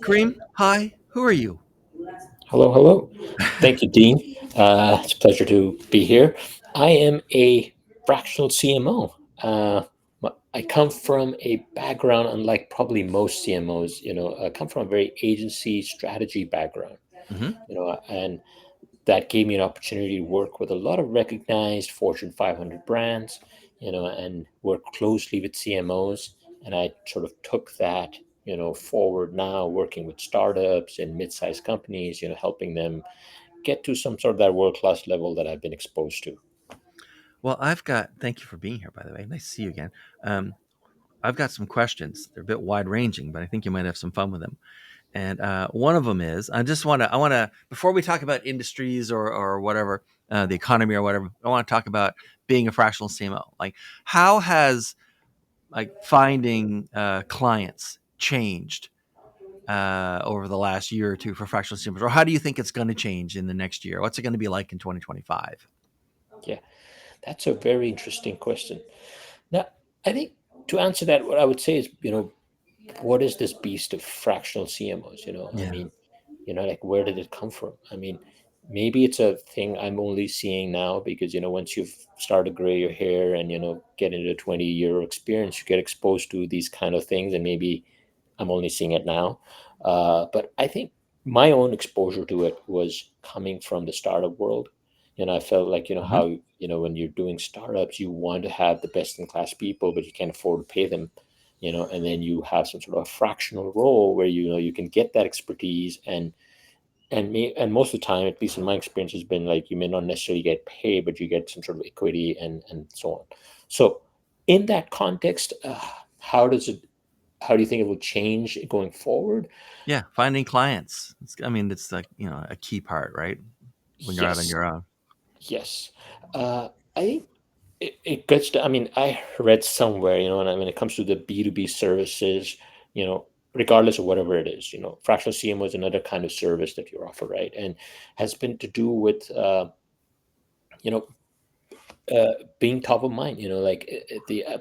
Karim, hi. Who are you? Hello, hello. Thank you, Dean. It's a pleasure to be here. I am a fractional CMO. I come from a background, unlike probably most CMOs. I come from a very agency strategy background. Hmm. And that gave me an opportunity to work with a lot of recognized Fortune 500 brands. And work closely with CMOs. And I sort of took that forward now, working with startups and mid-sized companies, helping them get to some sort of that world-class level that I've been exposed to. Well, thank you for being here, by the way. Nice to see you again. Um, I've got some questions. They're a bit wide ranging, but I think you might have some fun with them. And one of them is I want to, before we talk about industries or whatever, the economy or whatever, I want to talk about being a fractional CMO. Like, how has finding clients changed over the last year or two for fractional CMOs? Or how do you think it's going to change in the next year? What's it going to be like in 2025? Yeah, that's a very interesting question. Now, I think to answer that, what I would say is, what is this beast of fractional CMOs? Yeah. Like where did it come from? I mean, maybe it's a thing I'm only seeing now because, once you've started to gray your hair and, get into a 20-year experience, you get exposed to these kind of things. And maybe I'm only seeing it now. But I think my own exposure to it was coming from the startup world. I felt like, Hmm. how, when you're doing startups, you want to have the best in class people, but you can't afford to pay them, and then you have some sort of a fractional role where, you can get that expertise and most of the time, at least in my experience, has been like you may not necessarily get paid, but you get some sort of equity and so on. So in that context, how does it how do you think it will change going forward? Yeah, finding clients. I mean, it's like a key part, right? When you're out on Yes, your own. yes. I think it gets to, I mean, I read somewhere, and when it comes to the B2B services, you know, regardless of whatever it is, fractional CMO is another kind of service that you offer, right? And has been to do with, you know, being top of mind, like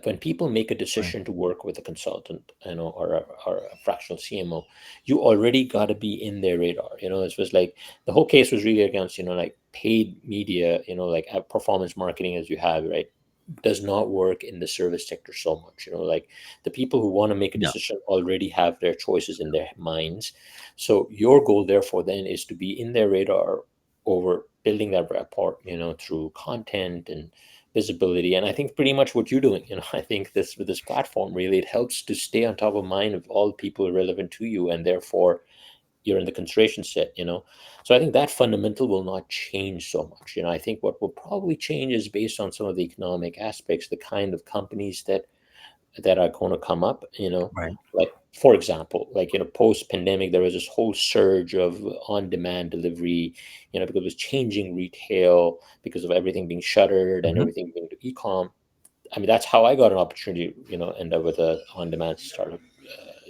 when people make a Right. decision to work with a consultant, or a fractional CMO, you already got to be in their radar. It was like the whole case was really against, like paid media, like performance marketing as you have, right? Does not work in the service sector so much. Like the people who want to make a Yeah. decision already have their choices in their minds. So your goal, therefore, then is to be in their radar over building that rapport, through content and visibility. And I think pretty much what you're doing, I think this with this platform really it helps to stay on top of mind of all people relevant to you, and therefore you're in the consideration set. So I think that fundamental will not change so much. I think what will probably change is based on some of the economic aspects, the kind of companies that are going to come up, Right. like for example, like post pandemic there was this whole surge of on demand delivery, because it was changing retail because of everything being shuttered and Hmm. everything being to e-com. I mean, that's how I got an opportunity, end up with a on demand startup,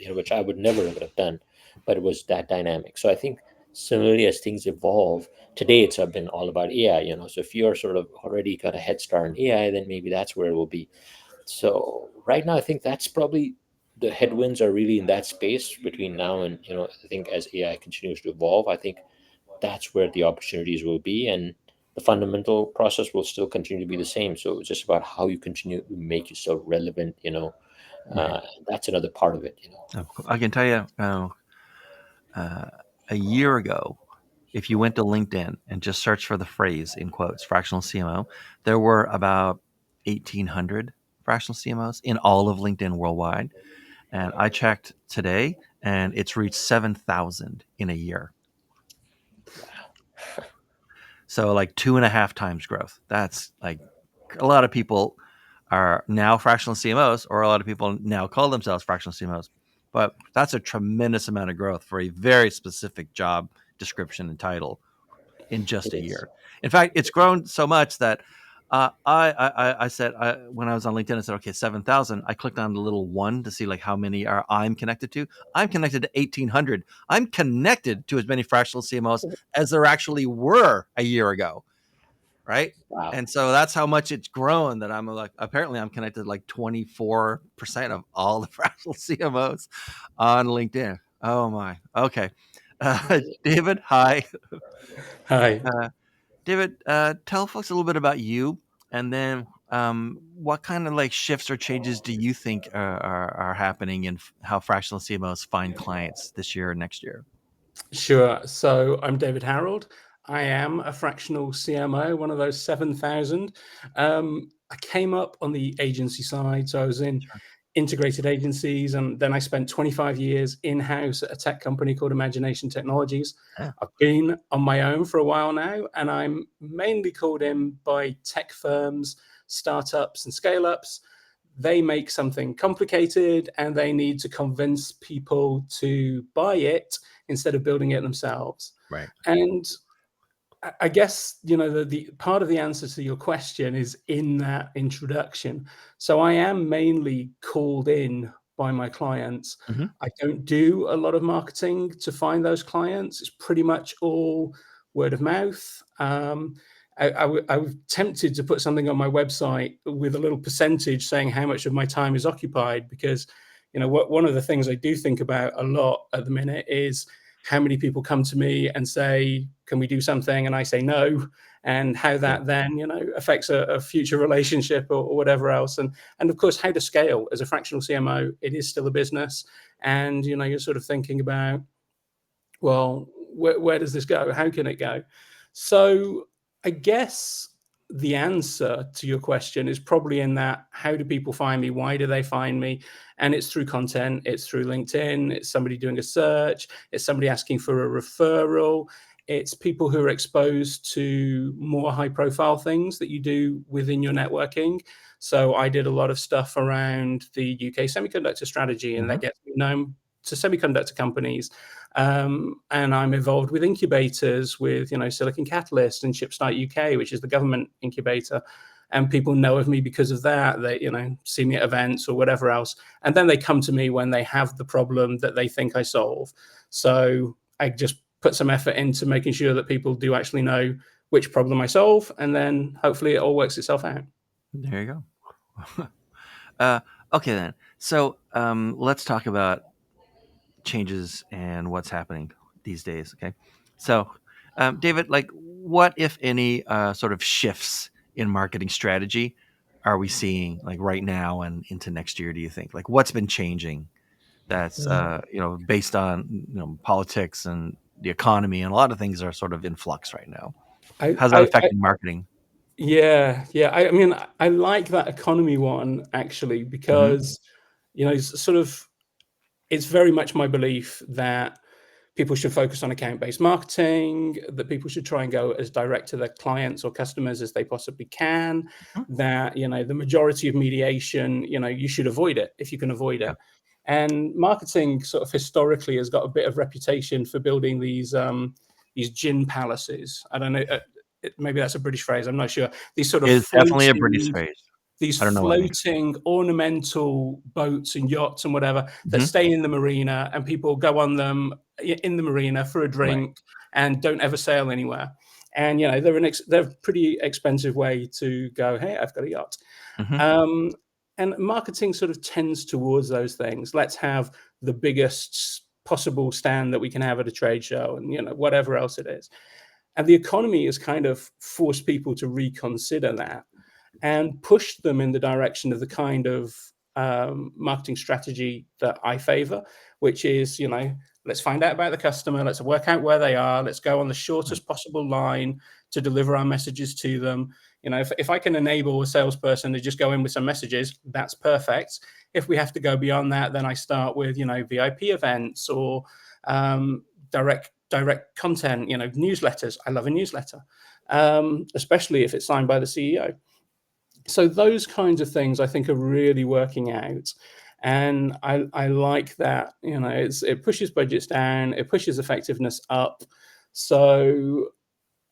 which I would never have done, but it was that dynamic. So I think similarly as things evolve, today it's been all about AI. So if you're sort of already got a head start in AI, then maybe that's where it will be. So right now, I think that's probably the headwinds are really in that space between now and, I think as AI continues to evolve, I think that's where the opportunities will be, and the fundamental process will still continue to be the same. So it's just about how you continue to make yourself relevant. Right. That's another part of it. I can tell you, uh, a year ago, if you went to LinkedIn and just searched for the phrase in quotes fractional CMO, there were about 1,800 fractional CMOs in all of LinkedIn worldwide. And I checked today, and it's reached 7,000 in a year. So like two and a half times growth. That's like a lot of people are now fractional CMOs, or a lot of people now call themselves fractional CMOs. But that's a tremendous amount of growth for a very specific job description and title in just It a is. year. In fact, it's grown so much that I said when I was on LinkedIn, I said, okay, 7,000. I clicked on the little one to see like how many are I'm connected to. I'm connected to 1,800. I'm connected to as many fractional CMOs as there actually were a year ago. right? Wow. And so that's how much it's grown. That I'm like, apparently I'm connected like 24% of all the fractional CMOs on LinkedIn. Oh my. Okay. David, hi. Hi. Uh, David, tell folks a little bit about you, and then what kind of like shifts or changes do you think are happening in how fractional CMOs find clients this year or next year? Sure. So I'm David Harold. I am a fractional CMO, one of those 7,000. I came up on the agency side. So I was in Sure. integrated agencies, and then I spent 25 years in-house at a tech company called Imagination Technologies. Yeah. I've been on my own for a while now, and I'm mainly called in by tech firms, startups, and scale-ups. They make something complicated and they need to convince people to buy it instead of building it themselves. Right. And I guess, the part of the answer to your question is in that introduction. So I am mainly called in by my clients. Mm-hmm. I don't do a lot of marketing to find those clients. It's pretty much all word of mouth. I was tempted to put something on my website with a little percentage saying how much of my time is occupied, because one of the things I do think about a lot at the minute is how many people come to me and say, can we do something? And I say no, and how Yeah. that then, affects a future relationship or whatever else. And of course, how to scale as a fractional CMO. It is still a business. And, you're sort of thinking about, well, where does this go? How can it go? So I guess the answer to your question is probably in that: how do people find me? Why do they find me? And it's through content, it's through LinkedIn, it's somebody doing a search, it's somebody asking for a referral, it's people who are exposed to more high profile things that you do within your networking. So I did a lot of stuff around the UK semiconductor strategy, and Mm-hmm. that gets me known to semiconductor companies. And I'm involved with incubators with, Silicon Catalyst and Chipstart UK, which is the government incubator. And people know of me because of that. They, see me at events or whatever else. And then they come to me when they have the problem that they think I solve. So I just put some effort into making sure that people do actually know which problem I solve. And then hopefully it all works itself out. There you go. uh, okay then. So let's talk about changes and what's happening these days. Okay. So, David, like, what, if any, sort of shifts in marketing strategy are we seeing like right now and into next year? Do you think, like, what's been changing that's based on politics and the economy, and a lot of things are sort of in flux right now? I, How's that I, I affecting marketing? yeah. I mean, I like that economy one actually, Mm-hmm. because, it's sort of, it's very much my belief that people should focus on account-based marketing, that people should try and go as direct to their clients or customers as they possibly can, that, the majority of mediation, you should avoid it if you can avoid Yeah. it. And marketing sort of historically has got a bit of reputation for building these gin palaces. I don't know, maybe that's a British phrase, I'm not sure. These sort of It is definitely a British floating phrase. these I don't know what it means. floating ornamental boats and yachts and whatever that Mm-hmm. stay in the marina, and people go on them in the marina for a Right. drink and don't ever sail anywhere. And they're a pretty expensive way to go, hey, I've got a yacht. Mm-hmm. Um, and marketing sort of tends towards those things. Let's have the biggest possible stand that we can have at a trade show, and whatever else it is. And the economy has kind of forced people to reconsider that and push them in the direction of the kind of marketing strategy that I favor, which is, let's find out about the customer, let's work out where they are, let's go on the Right. shortest possible line to deliver our messages to them. If I can enable a salesperson to just go in with some messages, that's perfect. If we have to go beyond that, then I start with, VIP events or direct content, newsletters. I love a newsletter, especially if it's signed by the CEO. So those kinds of things I think are really working out. And I like that, it pushes budgets down, it pushes effectiveness up. So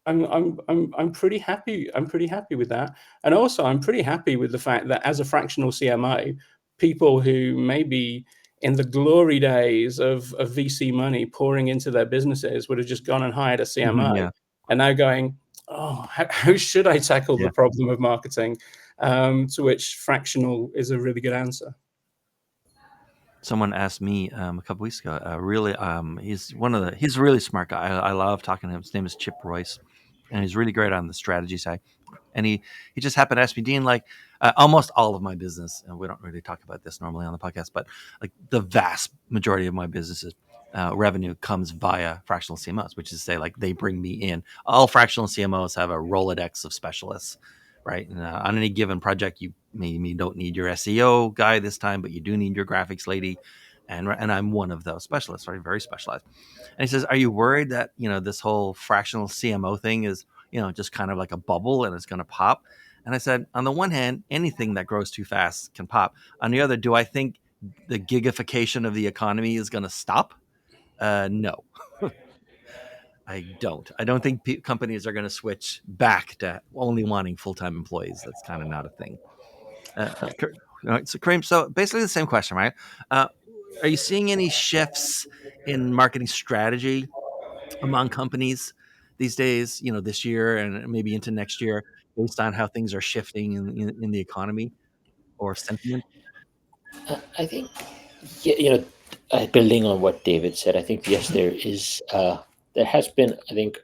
I'm pretty happy. I'm pretty happy with that. And also I'm pretty happy with the fact that as a fractional CMO, people who maybe in the glory days of VC money pouring into their businesses would have just gone and hired a Mm-hmm. CMO, Yeah. and now going, oh, how should I tackle the Yeah. problem of marketing? To which fractional is a really good answer. Someone asked me a couple weeks ago. Really, he's a really smart guy. I love talking to him. His name is Chip Royce, and he's really great on the strategy side. And he just happened to ask me, Dean, like almost all of my business, and we don't really talk about this normally on the podcast, but like the vast majority of my business's revenue comes via fractional CMOs, which is to say, like they bring me in. All fractional CMOs have a Rolodex of specialists, right? And on any given project, you maybe don't need your SEO guy this time, but you do need your graphics lady, and I'm one of those specialists, right? Very specialized. And he says, "Are you worried that this whole fractional CMO thing is just kind of like a bubble and it's going to pop?" And I said, on the one hand, anything that grows too fast can pop. On the other, do I think the gigification of the economy is going to stop? No, I don't. I don't think companies are going to switch back to only wanting full-time employees. That's kind of not a thing. All right, so Kareem, so basically the same question, right? Uh, are you seeing any shifts in marketing strategy among companies these days, this year and maybe into next year, based on how things are shifting in the economy or sentiment? I think, yeah, building on what David said, I think yes, there has been, I think,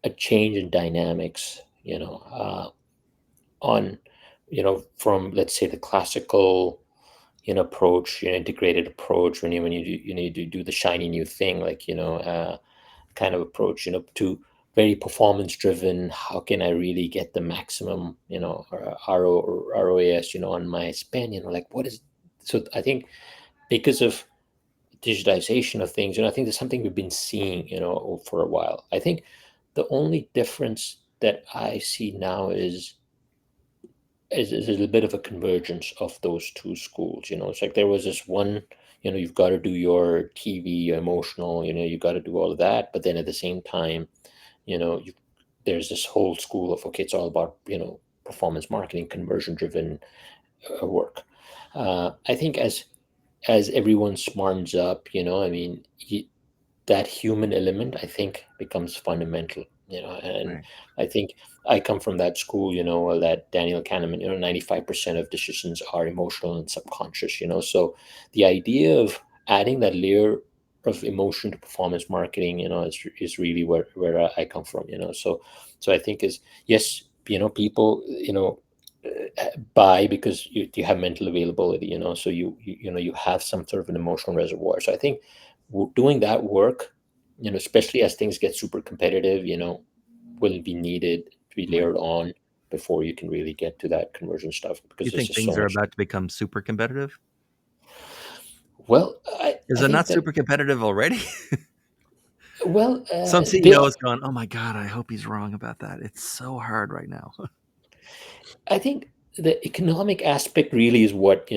a change in dynamics. On, from, let's say, the classical, approach, integrated approach, when you need to do the shiny new thing, like, kind of approach, to very performance driven. How can I really get the maximum, ROAS, on my spend? Like, what is so? I think because of digitization of things, I think there's something we've been seeing, for a while. I think the only difference that I see now is a little bit of a convergence of those two schools. It's like there was this one, you've got to do your TV, your emotional, you got to do all of that. But then at the same time, there's this whole school of, okay, it's all about, performance marketing, conversion driven work. I think as everyone smartens up, I mean, that human element, I think, becomes fundamental. And Right. I think I come from that school, that Daniel Kahneman, 95% of decisions are emotional and subconscious. So the idea of adding that layer of emotion to performance marketing, is really where I come from. So I think is, yes, people, buy because you have mental availability. So you have some sort of an emotional reservoir. So I think doing that work, especially as things get super competitive, will be needed to be Right. layered on before you can really get to that conversion stuff, You because there's think just so things are much. about to become super competitive? Well, Is I it think not that, super competitive already? well, Some Bill, CEOs going, "Oh my God, I hope he's wrong about that. It's so hard right now." I think the economic aspect really is what,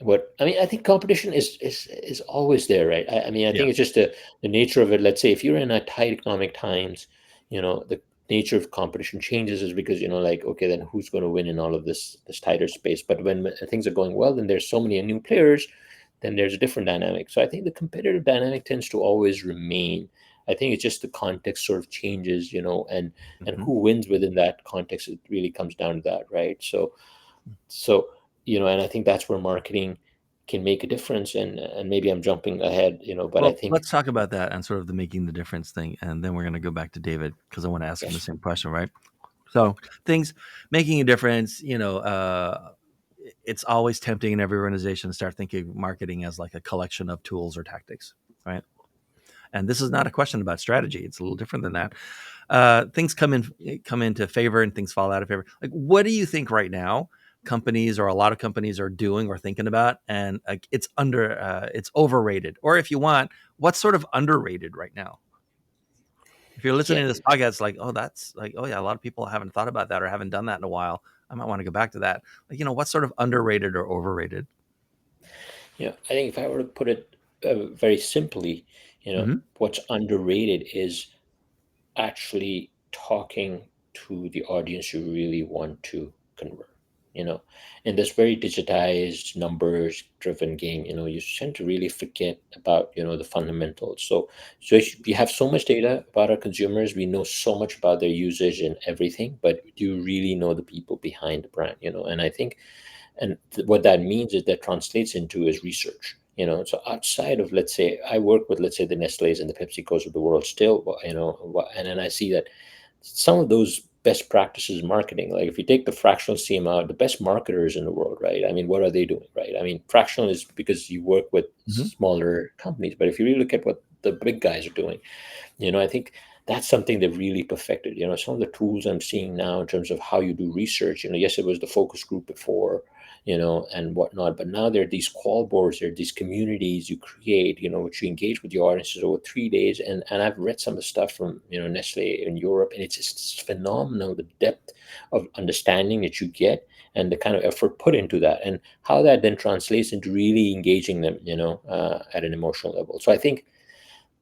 what I mean. I think competition is always there, right? I mean, I Yeah. think it's just the nature of it. Let's say if you're in a tight economic times, the nature of competition changes, is because, like, okay, then who's going to win in all of this tighter space? But when things are going well, then there's so many new players, then there's a different dynamic. So I think the competitive dynamic tends to always remain. I think it's just the context sort of changes, and Hmm. who wins within that context. It really comes down to that, right? So and I think that's where marketing can make a difference. And maybe I'm jumping ahead, but I Well, think, let's talk about that and sort of the making the difference thing, and then we're going to go back to David because I want to ask him the yes, same question, right? So things making a difference, it's always tempting in every organization to start thinking marketing as like a collection of tools or tactics, right? And this is not a question about strategy; it's a little different than that. Things come into favor and things fall out of favor. Like, what do you think right now? Companies or a lot of companies are doing or thinking about, and it's overrated. Or if you want, what's sort of underrated right now? If you're yeah, listening to this podcast, it's like, oh, that's like, oh yeah, a lot of people haven't thought about that or haven't done that in a while. I might want to go back to that. Like, what's sort of underrated or overrated? I think if I were to put it very simply, Hmm. what's underrated is actually talking to the audience you really want to convert. in this very digitized, numbers driven game, you tend to really forget about, the fundamentals. So we have so much data about our consumers, we know so much about their usage and everything, but do you really know the people behind the brand? And I think, and what that means is that translates into is research. So outside of, let's say, I work with, let's say, the Nestle's and the PepsiCos of the world still, and then I see that some of those best practices in marketing, like if you take the fractional CMO, the best marketers in the world, right? I mean, what are they doing, right? I mean, fractional is because you work with Mm-hmm. smaller companies, but if you really look at what the big guys are doing, I think that's something they've really perfected. Some of the tools I'm seeing now in terms of how you do research, yes, it was the focus group before, and whatnot, but now there are these call boards, there are these communities you create, which you engage with your audiences over 3 days. And I've read some of the stuff from, Nestle in Europe, and it's just phenomenal, the depth of understanding that you get and the kind of effort put into that, and how that then translates into really engaging them, at an emotional level. So I think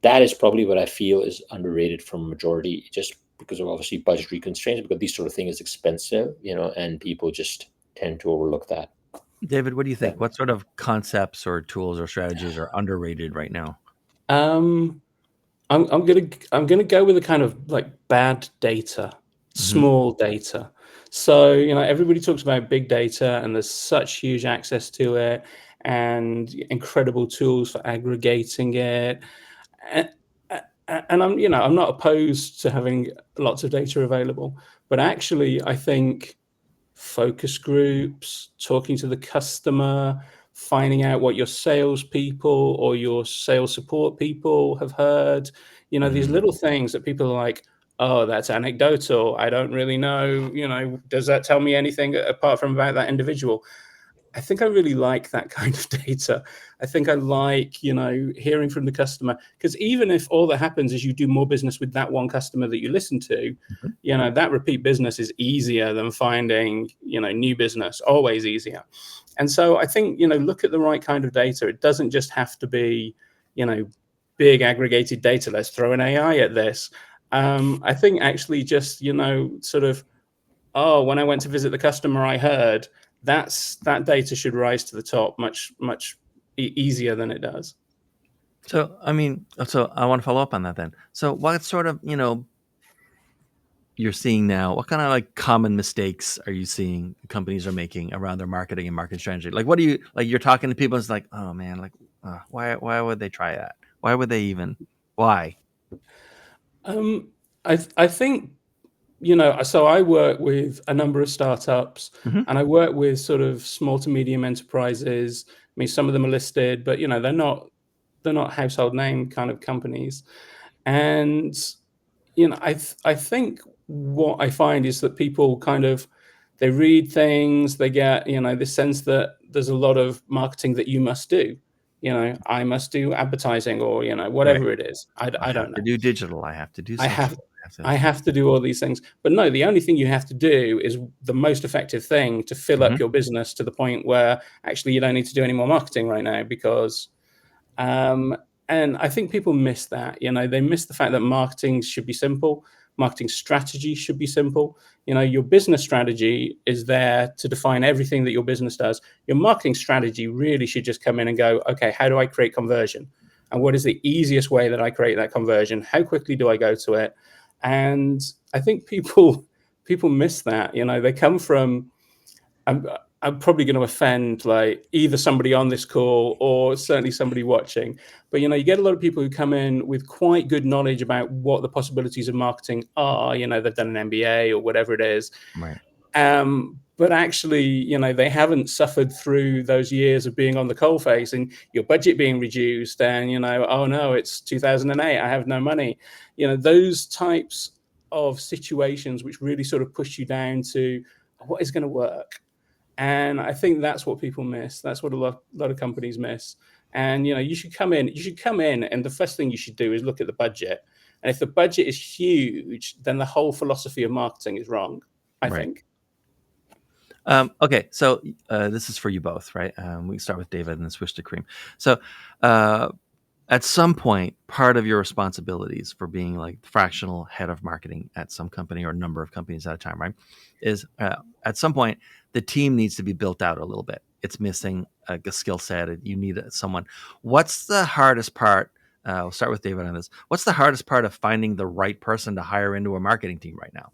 that is probably what I feel is underrated from majority, just because of obviously budgetary constraints, because these sort of thing is expensive, and people just tend to overlook that. David, what do you Yeah. think? What sort of concepts or tools or strategies are underrated right now? Um, I'm gonna go with a kind of like bad data, Mm-hmm. small data. So everybody talks about big data, and there's such huge access to it, and incredible tools for aggregating it. And, and I'm not opposed to having lots of data available, but actually I think focus groups, talking to the customer, finding out what your salespeople or your sales support people have heard. These Mm-hmm. little things that people are like, oh, that's anecdotal. I don't really know. Does that tell me anything apart from about that individual? I think I really like that kind of data. I think I like, hearing from the customer, because even if all that happens is you do more business with that one customer that you listen to, that repeat business is easier than finding, new business, always easier. And so I think, look at the right kind of data. It doesn't just have to be, big aggregated data. Let's throw an AI at this. I think actually just, sort of, oh, when I went to visit the customer, I heard that data should rise to the top much easier than it does. So, I mean, so I want to follow up on that then. So, what sort of, you're seeing now, what kind of like common mistakes are you seeing companies are making around their marketing and market strategy? Like, what do you like? You're talking to people, it's like, oh man, like, why would they try that? Why would they even? Why? Um, I think so I work with a number of startups, Mm-hmm. and I work with sort of small to medium enterprises. I mean, some of them are listed, but they're not household name kind of companies. And I think what I find is that people kind of they read things, they get this sense that there's a lot of marketing that you must do. I must do advertising, or Right. whatever it is. I I have don't to know. do digital. I have to do I social. have I have to. I have to do all these things. But no, the only thing you have to do is the most effective thing to fill Mm-hmm. up your business to the point where actually you don't need to do any more marketing right now, because um, and I think people miss that. They miss the fact that marketing should be simple. Marketing strategy should be simple. Your business strategy is there to define everything that your business does. Your marketing strategy really should just come in and go, okay, how do I create conversion? And what is the easiest way that I create that conversion? How quickly do I go to it? And I think people miss that. They come from I'm I'm probably going to offend like either somebody on this call or certainly somebody watching. But you get a lot of people who come in with quite good knowledge about what the possibilities of marketing are. They've done an MBA or whatever it is. Right. But actually, they haven't suffered through those years of being on the coalface and your budget being reduced, and oh no, it's 2008, I have no money. Those types of situations which really sort of push you down to what is going to work. And I think that's what people miss. That's what a lot of companies miss. And you should come in, and the first thing you should do is look at the budget. And if the budget is huge, then the whole philosophy of marketing is wrong, I Right. think. Okay, so this is for you both, right? We can start with David and then switch to Kareem. So, uh, at some point, part of your responsibilities for being like fractional head of marketing at some company or a number of companies at a time, right, is at some point the team needs to be built out a little bit. It's missing a skill set. You need someone. What's the hardest part? We'll start with David on this. What's the hardest part of finding the right person to hire into a marketing team right now?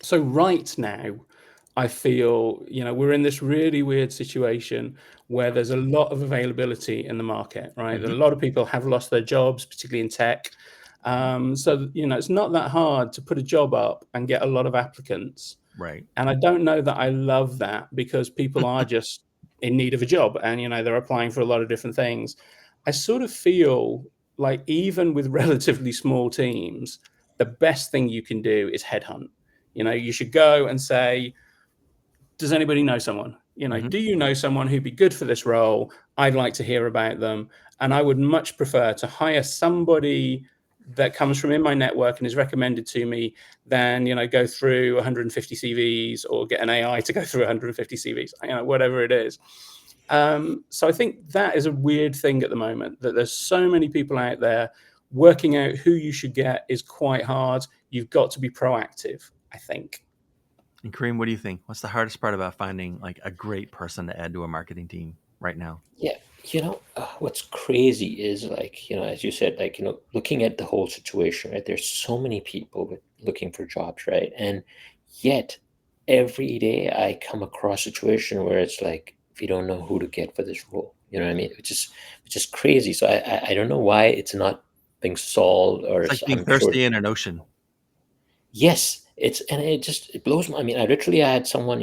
So right now, I feel, we're in this really weird situation where there's a lot of availability in the market, right? Mm-hmm. A lot of people have lost their jobs, particularly in tech. So, it's not that hard to put a job up and get a lot of applicants. Right. And I don't know that I love that, because people are just in need of a job, and, they're applying for a lot of different things. I sort of feel like even with relatively small teams, the best thing you can do is headhunt. You should go and say, does anybody know someone? Mm-hmm. Do you know someone who'd be good for this role? I'd like to hear about them. And I would much prefer to hire somebody that comes from in my network and is recommended to me than, go through 150 CVs or get an AI to go through 150 CVs, whatever it is. So I think that is a weird thing at the moment, that there's so many people out there. Working out who you should get is quite hard. You've got to be proactive, I think. And Kareem, what do you think? What's the hardest part about finding like a great person to add to a marketing team right now? Yeah, what's crazy is, like, as you said, like, looking at the whole situation, right? There's so many people looking for jobs, right? And yet every day I come across a situation where it's like, we don't know who to get for this role. You know what I mean? Which is crazy. So I don't know why it's not being solved, or It's like being I'm sure. thirsty in an ocean. Yes, it blows my. I mean, I had someone,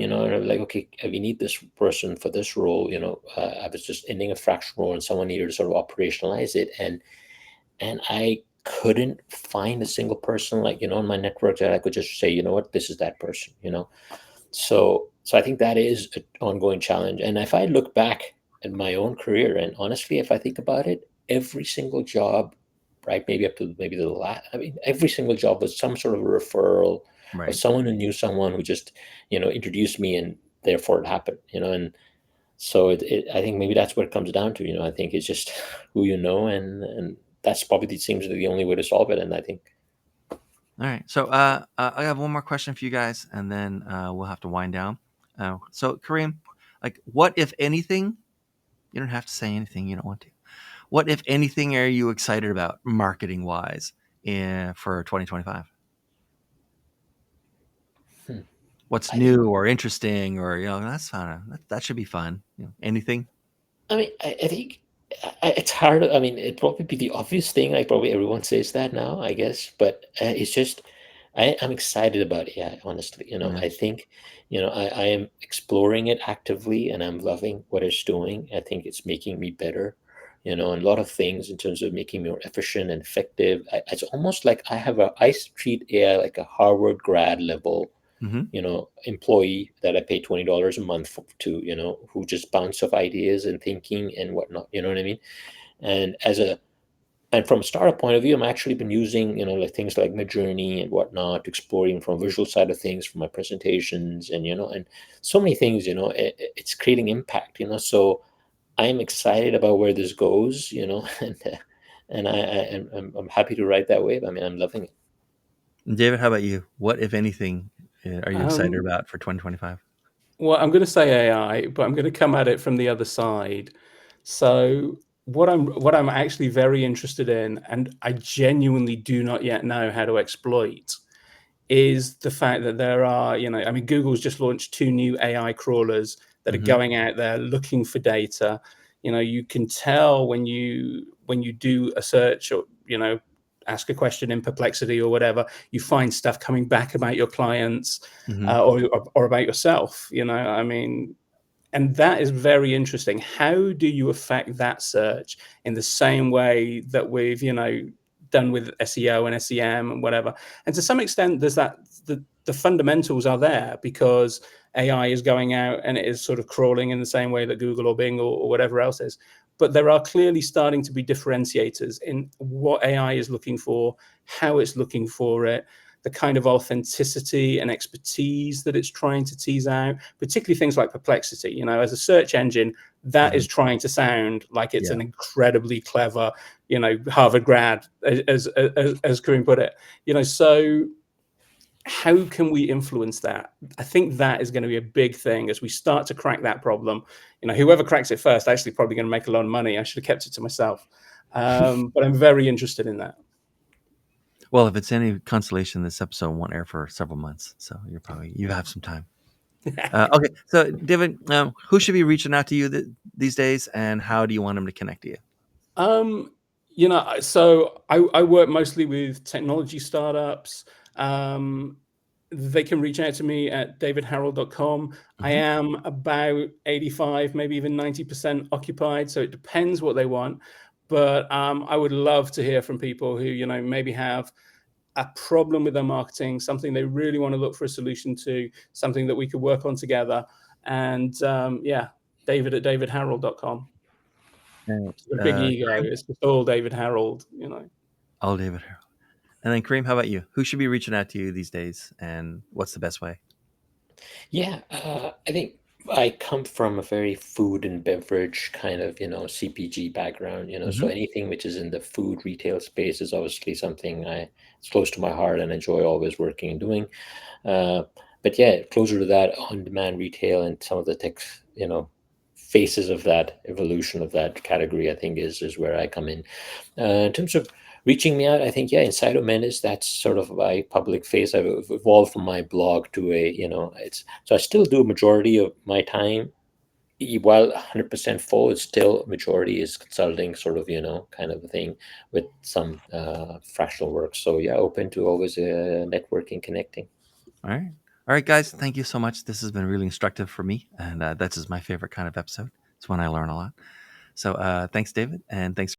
like, okay, we need this person for this role. I was just ending a fractional role, and someone needed to sort of operationalize it, and I couldn't find a single person, like, in my network that I could just say, you know what, this is that person. So I think that is an ongoing challenge. And if I look back at my own career, and honestly, if I think about it, every single job, right, maybe up to maybe the last, I mean, every single job was some sort of a referral, or Right. someone who knew someone who just, introduced me, and therefore it happened. And so I think maybe that's what it comes down to. I think it's just who you know, and that's probably seems the only way to solve it. And I think. All right. So I have one more question for you guys, and then we'll have to wind down. So Kareem, like, what if anything? You don't have to say anything you don't want to. What if anything are you excited about marketing wise for 2025? Hmm, What's I think. new or interesting, or that's fun. That should be fun. Anything? I mean, I think it's hard. I mean, it'd probably be the obvious thing. Like, probably everyone says that now, I guess. But it's just, I'm excited about AI, honestly. Yeah. I think, I am exploring it actively, and I'm loving what it's doing. I think it's making me better, and a lot of things in terms of making me more efficient and effective. It's almost like I treat AI like a Harvard grad level, Mm-hmm. employee that I pay $20 a month to, who just bounce off ideas and thinking and whatnot. You know what I mean? And and from a startup point of view, I'm actually been using, like things like Midjourney and whatnot, exploring from visual side of things for my presentations, and and so many things. It's creating impact. So I'm excited about where this goes. And I'm happy to ride that wave. I mean, I'm loving it. David, how about you? What, if anything, are you excited Um, about for 2025? Well, I'm going to say AI, but I'm going to come at it from the other side. So what I'm actually very interested in, and I genuinely do not yet know how to exploit, is the fact that there are, I mean, Google's just launched 2 new AI crawlers that are Mm-hmm. going out there looking for data. You can tell when you do a search, or ask a question in Perplexity or whatever, you find stuff coming back about your clients, Mm-hmm. or about yourself. I mean, and that is very interesting. How do you affect that search in the same way that we've, done with SEO and SEM and whatever? And to some extent, there's that the fundamentals are there, because AI is going out and it is sort of crawling in the same way that Google or Bing or whatever else is. But there are clearly starting to be differentiators in what AI is looking for, how it's looking for it. the kind of authenticity and expertise that it's trying to tease out, particularly things like perplexity. You know, as a search engine, that is trying to sound like it's an incredibly clever, you know, Harvard grad, as Karim put it. You know, so how can we influence that? I think that is going to be a big thing as we start to crack that problem. You know, whoever cracks it first, actually probably going to make a lot of money. I should have kept it to myself. But I'm very interested in that. Well, if it's any consolation, this episode won't air for several months, so you have some time. Okay, so David, who should be reaching out to you these days, and how do you want them to connect to you? You know, so I work mostly with technology startups. They can reach out to me at davidharrold.com. I am about 85, maybe even 90% occupied, so it depends what they want. But I would love to hear from people who, you know, maybe have a problem with their marketing, something they really want to look for a solution to, something that we could work on together. And yeah, David at davidharrold.com. It's a big ego. Karim? It's just all David Harrold, you know. All David Harrold. And then Karim, how about you? Who should be reaching out to you these days, and what's the best way? Yeah, I think I come from a very food and beverage kind of, CPG background, so anything which is in the food retail space is obviously something it's close to my heart and enjoy always working and doing. But yeah, closer to that, on-demand retail and some of the tech, faces of that evolution of that category, I think is where I come in. In terms of reaching me out, I think, yeah, Inside of Menace, that's sort of my public face. I've evolved from my blog to so I still do a majority of my time, while 100% full, it's still majority is consulting, sort of, kind of a thing with some fractional work. So yeah, open to always networking, connecting. All right, guys. Thank you so much. This has been really instructive for me, and that's my favorite kind of episode. It's when I learn a lot. So thanks, David, and thanks.